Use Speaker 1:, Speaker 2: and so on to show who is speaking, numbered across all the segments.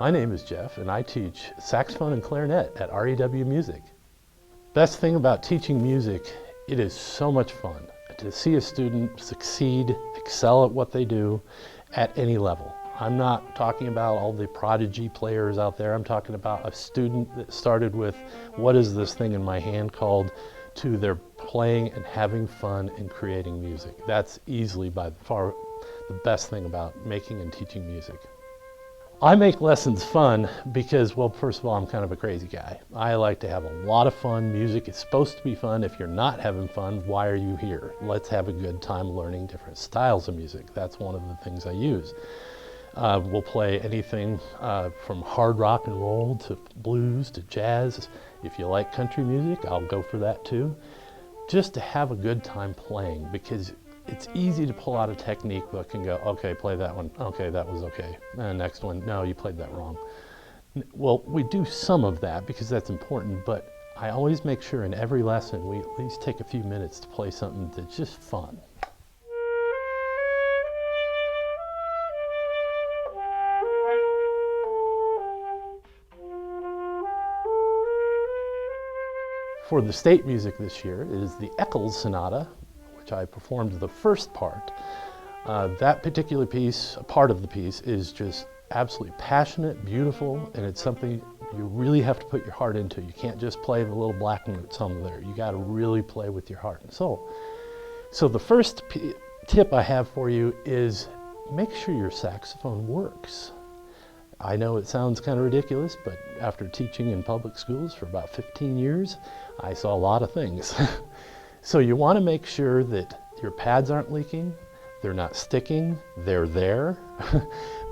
Speaker 1: My name is Jeff, and I teach saxophone and clarinet at REW Music. Best thing about teaching music, it is so much fun to see a student succeed, excel at what they do at any level. I'm not talking about all the prodigy players out there. I'm talking about a student that started with, what is this thing in my hand called, to their playing and having fun and creating music. That's easily by far the best thing about making and teaching music. I make lessons fun because, well, first of all, I'm kind of a crazy guy. I like to have a lot of fun. Music is supposed to be fun. If you're not having fun, why are you here? Let's have a good time learning different styles of music. That's one of the things I use. We'll play anything from hard rock and roll to blues to jazz. If you like country music, I'll go for that too. Just to have a good time playing, because it's easy to pull out a technique book and go, okay, play that one. Okay, that was okay. Next one, no, you played that wrong. Well, we do some of that because that's important, but I always make sure in every lesson we at least take a few minutes to play something that's just fun. For the state music this year, it is the Eccles Sonata, which I performed the first part. That particular piece, a part of the piece, is just absolutely passionate, beautiful, and it's something you really have to put your heart into. You can't just play the little black notes on there. You got to really play with your heart and soul. So the first tip I have for you is make sure your saxophone works. I know it sounds kind of ridiculous, but after teaching in public schools for about 15 years, I saw a lot of things. So you want to make sure that your pads aren't leaking, they're not sticking, they're there.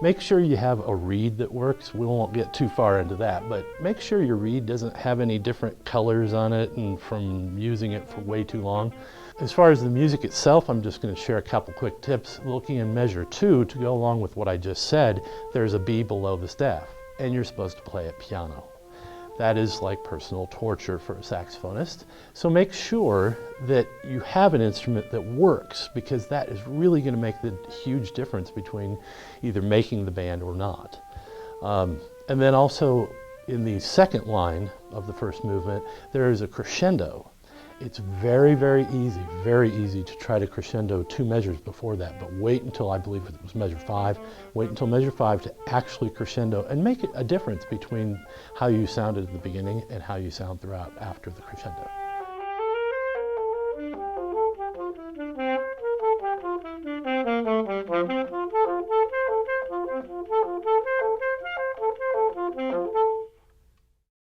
Speaker 1: Make sure you have a reed that works. We won't get too far into that, but make sure your reed doesn't have any different colors on it and from using it for way too long. As far as the music itself, I'm just going to share a couple quick tips. Looking in measure 2, to go along with what I just said, there's a B below the staff, and you're supposed to play it piano. That is like personal torture for a saxophonist. So make sure that you have an instrument that works, because that is really going to make the huge difference between either making the band or not. And then also in the second line of the first movement, there is a crescendo. It's very, very easy to try to crescendo 2 measures before that, but wait until, I believe it was measure 5, wait until measure 5 to actually crescendo and make it a difference between how you sounded at the beginning and how you sound throughout after the crescendo.